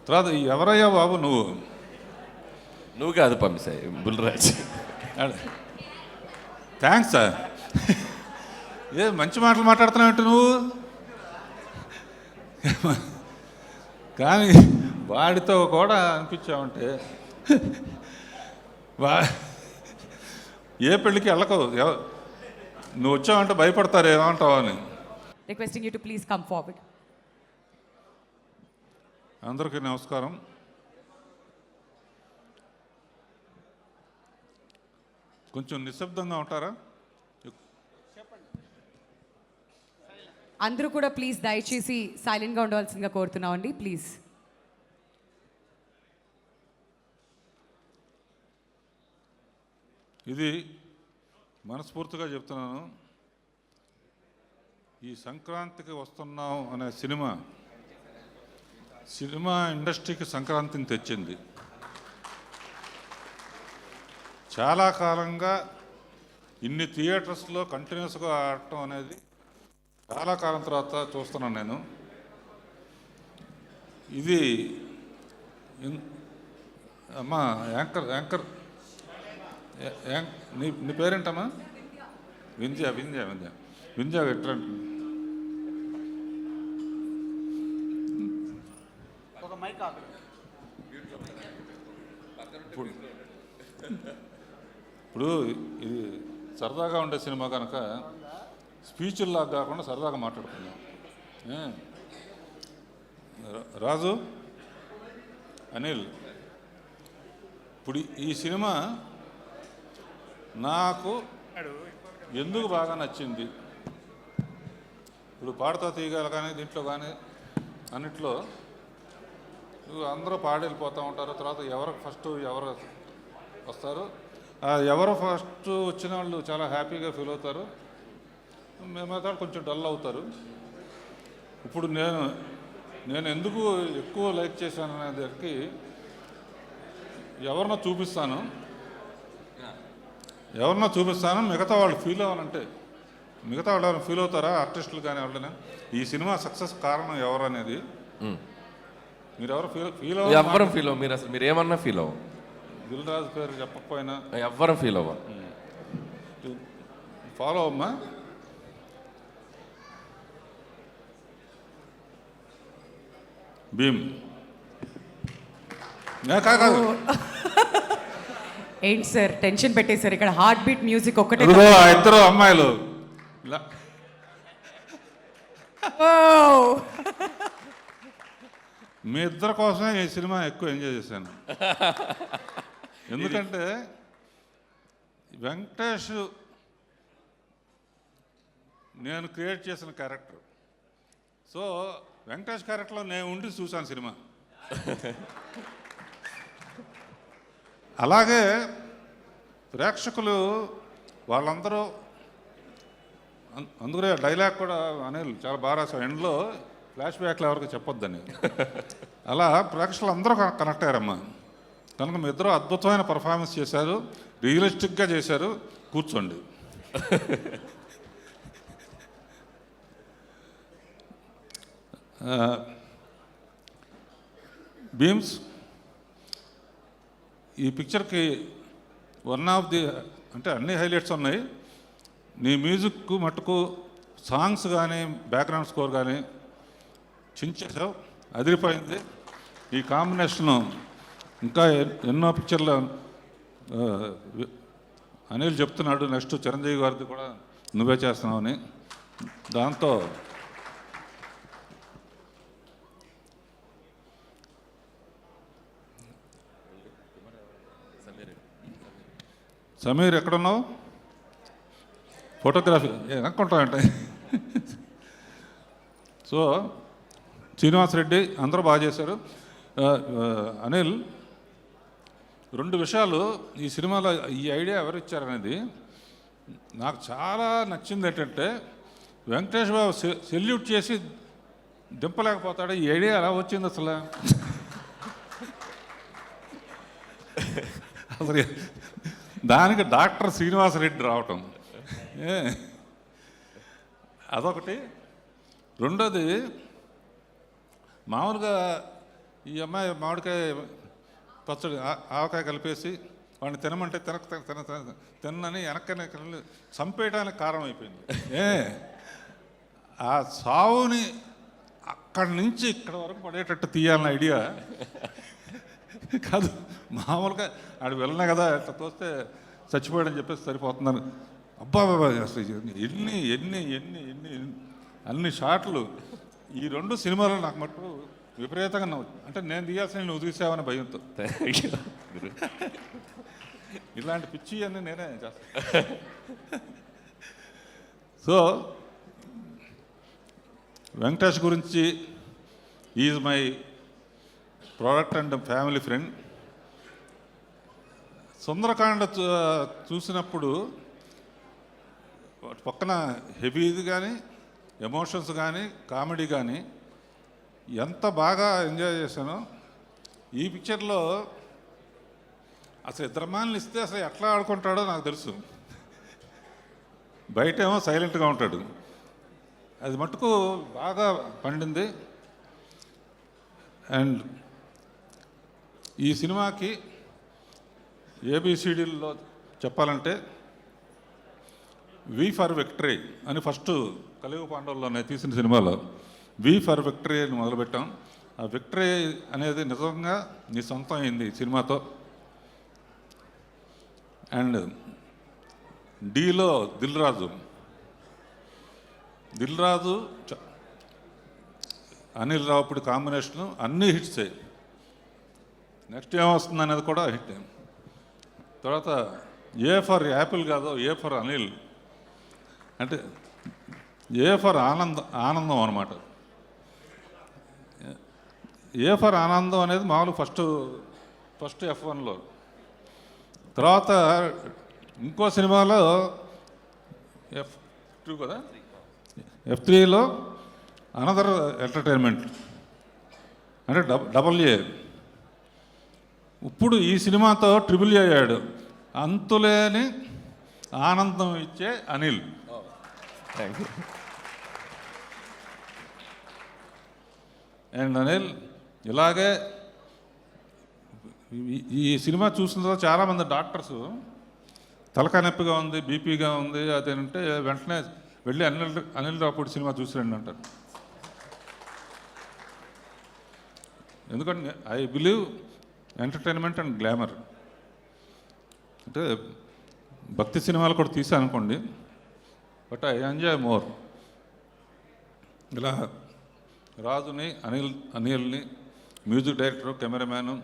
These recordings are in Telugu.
తర్వాత ఎవరయ్యా బాబు నువ్వు కాదు పంపిసాయి బుల్రాజ్. Thanks sir. ఏ మంచి మాటలు మాట్లాడుతున్నావు నువ్వు. కానీ వాడితో కూడా అనిపించావంటే ఏ పెళ్ళికి వెళ్ళకవు. నువ్వు వచ్చావంటే భయపడతారు ఏమంటావు అని. Requesting you to please come forward. అందరికీ నమస్కారం. కొంచెం నిశ్శబ్దంగా ఉంటారా? అందరూ కూడా ప్లీజ్ దయచేసి సైలెంట్గా ఉండవలసిందిగా కోరుతున్నామండి ప్లీజ్. ఇది మనస్ఫూర్తిగా చెప్తున్నాను. ఈ సంక్రాంతికి వస్తున్నాం అనే సినిమా ఇండస్ట్రీకి సంక్రాంతిని తెచ్చింది. చాలా కాలంగా ఇన్ని థియేటర్స్లో కంటిన్యూస్గా ఆడటం అనేది చాలా కాలం తర్వాత చూస్తున్నాను నేను. ఇది అమ్మా యాంకర్ నీ పేరేంటమ్మా? వింధ్య ఎట్లా ఇప్పుడు ఇది సరదాగా ఉండే సినిమా కనుక స్పీచ్ల్లాగా కాకుండా సరదాగా మాట్లాడుకుందాం. రాజు, అనిల్, ఇప్పుడు ఈ సినిమా నాకు ఎందుకు బాగా నచ్చింది? ఇప్పుడు పాడుతా తీయగల కానీ దీంట్లో కానీ అన్నిట్లో అందరూ పాడి వెళ్ళిపోతూ ఉంటారు. తర్వాత ఎవరు ఫస్ట్ ఎవరు వస్తారు, ఎవరు ఫస్ట్ వచ్చిన వాళ్ళు చాలా హ్యాపీగా ఫీల్ అవుతారు, మేమైతే కొంచెం డల్ అవుతారు. ఇప్పుడు నేను ఎందుకు ఎక్కువ లైక్ చేశాను అనే దానికి ఎవరినో చూపిస్తాను, మిగతా వాళ్ళు ఫీల్ అవ్వాలంటే మిగతా వాళ్ళు ఎవరైనా ఫీల్ అవుతారా? ఆర్టిస్టులు కానీ ఎవరైనా ఈ సినిమా సక్సెస్ కారణం ఎవరు అనేది మీరు ఎవరు ఫీల్ ఎవ్వరం ఫీల్ అవ్వ. మీరు అసలు మీరు ఏమన్నా ఫీల్ అవ్వ. దిల్ రాజు పేరు చెప్పకపోయినా ఎవ్వరం ఫీల్ అవ్వ. ఫాలో అమ్మా. భీమ్ కాదు. ఏంటి సార్ టెన్షన్ పెట్టేశారు? ఇక్కడ హార్ట్ బీట్ మ్యూజిక్ ఒక్కటే. ఇద్దరు అమ్మాయిలు మీ ఇద్దరి కోసమే ఈ సినిమా ఎక్కువ ఎంజాయ్ చేశాను. ఎందుకంటే వెంకటేష్ నేను క్రియేట్ చేసిన క్యారెక్టర్. సో వెంకటేష్ క్యారెక్టర్లో నేను ఉండి చూశాను సినిమా. అలాగే ప్రేక్షకులు వాళ్ళందరూ అందుకనే డైలాగ్ కూడా అనిల్ చాలా బాగా రాశారు. ఎండ్లో ఫ్లాష్ బ్యాక్లో ఎవరికి చెప్పొద్దని. అలా ప్రేక్షకులు అందరూ కనెక్ట్ అయ్యారమ్మా. కనుక మీ ఇద్దరు అద్భుతమైన పర్ఫార్మెన్స్ చేశారు, రియలిస్టిక్గా చేశారు. కూర్చోండి. భీమ్స్, ఈ పిక్చర్కి వన్ ఆఫ్ ది అంటే అన్ని హైలైట్స్ ఉన్నాయి. నీ మ్యూజిక్ మట్టుకు సాంగ్స్ కానీ బ్యాక్గ్రౌండ్ స్కోర్ కానీ చించేసావు, అదిరిపోయింది. ఈ కాంబినేషను ఇంకా ఎన్నో పిక్చర్లు అనిల్ చెప్తున్నాడు, నెక్స్ట్ చిరంజీవి గారిది కూడా నువ్వే చేస్తున్నావని. దాంతో సమీర్ ఎక్కడున్నావు? ఫోటోగ్రఫీ అనుకుంటామంటే. సో శ్రీనివాసరెడ్డి అందరూ బాగా చేశారు. అనిల్, రెండు విషయాలు ఈ సినిమాలో ఈ ఐడియా ఎవరు ఇచ్చారనేది నాకు చాలా నచ్చింది. ఏంటంటే వెంకటేష్ బాబు సెల్యూట్ చేసి దింపలేకపోతాడు. ఈ ఐడియా ఎలా వచ్చింది అసలు? అసలు దానికి డాక్టర్ శ్రీనివాసరెడ్డి రావటం అదొకటి. రెండోది, మామూలుగా ఈ అమ్మాయి మామిడికాయ పచ్చడి ఆవకాయ కలిపేసి వాడిని తినమంటే తినని వెనక్కనే చంపేయడానికి కారణం అయిపోయింది. ఆ సావుని అక్కడి నుంచి ఇక్కడ వరకు పడేటట్టు తీయాలన్న ఐడియా కాదు. మామూలుగా ఆడు వెళ్ళినా కదా అట్లా తోస్తే చచ్చిపోయాడని చెప్పేసి సరిపోతున్నాను. అబ్బా అసలు ఎన్ని ఎన్ని ఎన్ని ఎన్ని అన్ని షాట్లు ఈ 2 సినిమాలు నాకు మట్టు విపరీతంగా నవ్వు. అంటే నేను తీయాల్సిన నువ్వు తీసావని భయంతో. ఇలాంటి పిచ్చి అన్నీ నేనే చేస్తాను. సో వెంకటేష్ గురించి is my product and family friend. Sundarakanda చూసినప్పుడు పక్కన హెవీది కానీ ఎమోషన్స్ కానీ కామెడీ కానీ ఎంత బాగా ఎంజాయ్ చేశానో. ఈ పిక్చర్లో అసలు ఇద్దరు అమ్మాయిలను ఇస్తే అసలు ఎట్లా ఆడుకుంటాడో నాకు తెలుసు. బయటేమో సైలెంట్గా ఉంటాడు. అది మటుకు బాగా పండింది. అండ్ ఈ సినిమాకి ఏబిసిడీల్లో చెప్పాలంటే వి ఫర్ విక్టరీ అని ఫస్ట్ కలియుగ పాండవుల్లోనే తీసిన సినిమాలో వి ఫర్ విక్టరీ అని మొదలుపెట్టాం. ఆ విక్టరీ అనేది నిజంగా నీ సొంతం అయింది ఈ సినిమాతో. అండ్ డీలో దిల్ రాజు అనిల్ రావుపూడి కాంబినేషను అన్నీ హిట్స్ అయ్యి. నెక్స్ట్ ఏమొస్తుంది అనేది కూడా హిట్. తర్వాత ఏ ఫర్ యాపిల్ కాదు, ఏ ఫర్ అనిల్ అంటే ఏ ఫర్ ఆనందం అనమాట. ఏ ఫర్ ఆనందం అనేది మామూలు ఫస్ట్ F1లో. తర్వాత ఇంకో సినిమాలో F2 కదా, F3లో అనదర్ ఎంటర్టైన్మెంట్ అంటే AA. ఇప్పుడు ఈ సినిమాతో ట్రిపుల్ అయ్యాడు. అంతులేని ఆనందం ఇచ్చే Anil. Thank you. And Anil ఇలాగే ఈ సినిమా చూసిన తర్వాత చాలామంది డాక్టర్స్ తలకాయ నొప్పిగా ఉంది, బీపీగా ఉంది అదేంటే వెంటనే వెళ్ళి అనిల్ రావుపూడి సినిమా చూసిరండి అంటారు. ఎందుకంటే I believe entertainment and glamour. అంటే భక్తి సినిమాలు కూడా తీసాను అనుకోండి, బట్ ఐ ఎంజాయ్ మోర్. ఇలా రాజుని అనిల్ని మ్యూజిక్ డైరెక్టరు, కెమెరామ్యాను,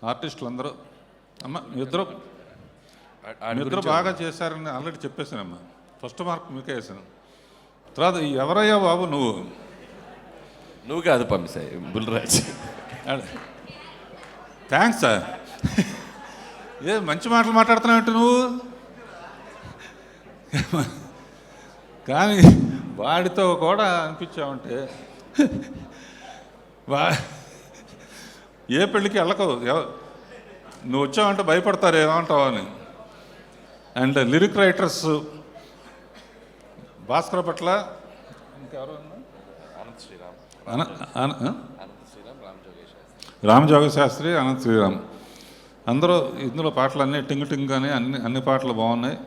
ఆర్టిస్టులు అందరూ మీ ఇద్దరు బాగా చేశారని ఆల్రెడీ చెప్పేశానమ్మా. ఫస్ట్ మార్క్ మీకే వేసాను. తర్వాత ఎవరయ్యా బాబు నువ్వు కాదు పంపిసాయి బుల్రాజ్. Thanks sir. మంచి మాటలు మాట్లాడుతున్నావు నువ్వు. కానీ వాడితో కూడా అనిపించావంటే ఏ పెళ్ళికి వెళ్ళకవు. నువ్వు వచ్చావంటే భయపడతారు ఏమంటావు అని. అండ్ లిరిక్ రైటర్స్ భాస్కర్ పట్ల ఇంకెవరు రామజోగ శాస్త్రి, అనంత శ్రీరామ్ అందరూ ఇందులో పాటలు అన్నీ టింగ్ కానీ అన్ని పాటలు బాగున్నాయి.